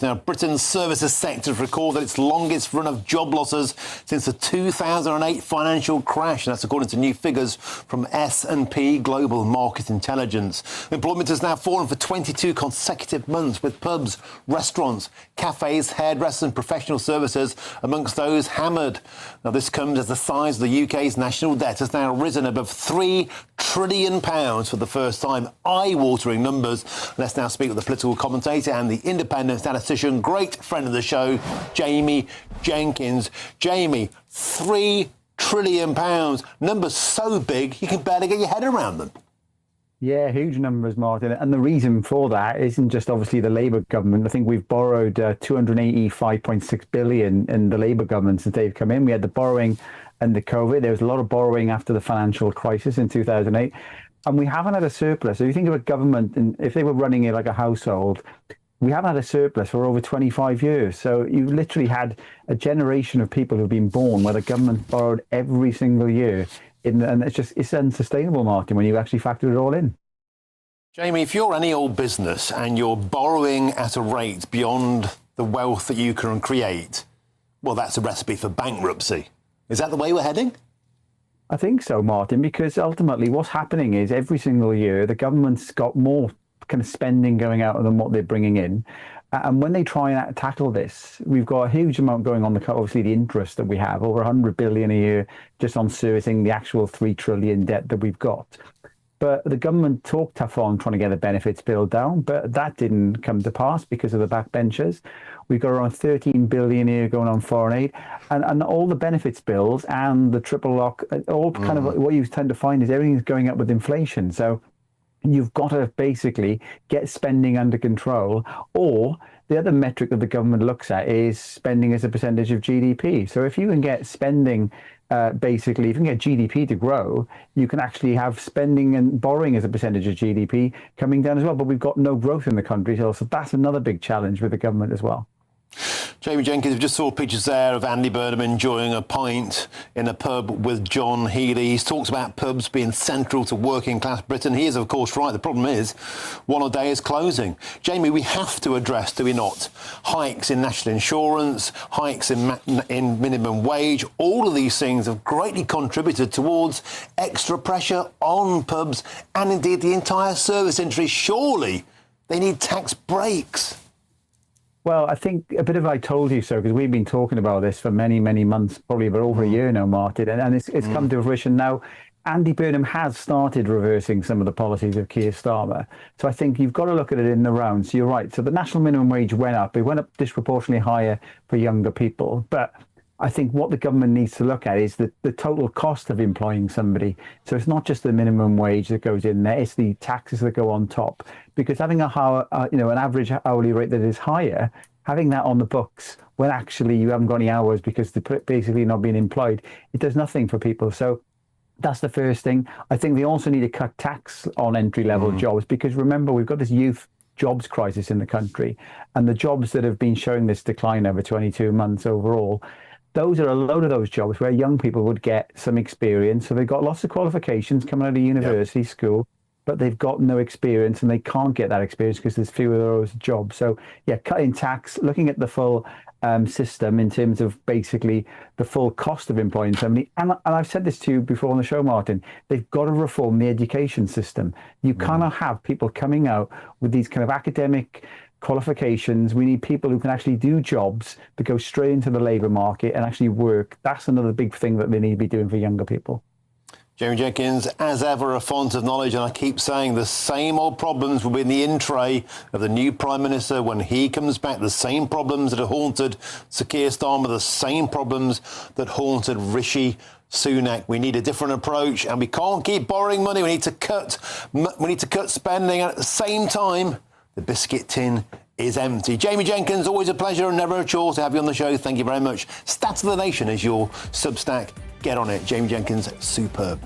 Now, Britain's services sector recorded its longest run of job losses since the 2008 financial crash. And that's according to new figures from S&P Global Market Intelligence. Employment has now fallen for 22 consecutive months, with pubs, restaurants, cafes, hairdressers and professional services amongst those hammered. Now, this comes as the size of the UK's national debt has now risen above £3 trillion for the first time. Eye-watering numbers. Let's now speak with the political commentator and the independent statistician, great friend of the show, Jamie Jenkins. Jamie, £3 trillion. Numbers so big you can barely get your head around them. Yeah, huge numbers, Martin. And the reason for that isn't just obviously the Labour government. I think we've borrowed 285.6 billion in the Labour government since they've come in. We had the borrowing under COVID. There was a lot of borrowing after the financial crisis in 2008. And we haven't had a surplus. So you think of a government, and if they were running it like a household, we haven't had a surplus for over 25 years. So you've literally had a generation of people who've been born where the government borrowed every single year. And it's unsustainable, Martin, when you actually factor it all in. Jamie, if you're any old business and you're borrowing at a rate beyond the wealth that you can create, well, that's a recipe for bankruptcy. Is that the way we're heading? I think so, Martin, because ultimately what's happening is every single year the government's got more kind of spending going out than what they're bringing in. And when they try and tackle this, we've got a huge amount going on, obviously the interest that we have, over 100 billion a year just on servicing the actual 3 trillion debt that we've got. But the government talked tough on trying to get the benefits bill down, but that didn't come to pass because of the backbenchers. We've got around 13 billion a year going on foreign aid, and all the benefits bills and the triple lock, all kind of what you tend to find is everything's going up with inflation. So you've got to basically get spending under control, or the other metric that the government looks at is spending as a percentage of GDP. So if you can get spending, basically, if you can get GDP to grow, you can actually have spending and borrowing as a percentage of GDP coming down as well. But we've got no growth in the country, so that's another big challenge with the government as well. Jamie Jenkins, we just saw pictures there of Andy Burnham enjoying a pint in a pub with John Healey. He's talked about pubs being central to working class Britain. He is, of course, right. The problem is one a day is closing. Jamie, we have to address, do we not, hikes in national insurance, hikes in minimum wage. All of these things have greatly contributed towards extra pressure on pubs and indeed the entire service industry. Surely they need tax breaks. Well, I think a bit of I told you so, because we've been talking about this for many, many months, probably about over a year now, Martin, and it's come to fruition now. Andy Burnham has started reversing some of the policies of Keir Starmer. So I think you've got to look at it in the round. So you're right. So the national minimum wage went up. It went up disproportionately higher for younger people. But I think what the government needs to look at is the total cost of employing somebody. So it's not just the minimum wage that goes in there, it's the taxes that go on top. Because having an average hourly rate that is higher, having that on the books when actually you haven't got any hours because they're basically not being employed, it does nothing for people. So that's the first thing. I think they also need to cut tax on entry-level jobs, because remember, we've got this youth jobs crisis in the country, and the jobs that have been showing this decline over 22 months overall, those are a load of those jobs where young people would get some experience. So they've got lots of qualifications coming out of university, school, but they've got no experience, and they can't get that experience because there's fewer of those jobs. So yeah, cutting tax, looking at the full system in terms of basically the full cost of employing somebody. And I've said this to you before on the show, Martin, they've got to reform the education system. You cannot have people coming out with these kind of academic qualifications. We need people who can actually do jobs that go straight into the labour market and actually work. That's another big thing that they need to be doing for younger people. Jamie Jenkins, as ever, a font of knowledge, and I keep saying the same old problems will be in the in tray of the new Prime Minister when he comes back. The same problems that have haunted Sir Keir Starmer, the same problems that haunted Rishi Sunak. We need a different approach, and we can't keep borrowing money. We need to cut spending, and at the same time, the biscuit tin is empty. Jamie Jenkins, always a pleasure and never a chore to have you on the show. Thank you very much. Stats of the Nation is your Substack. Get on it. Jamie Jenkins, superb.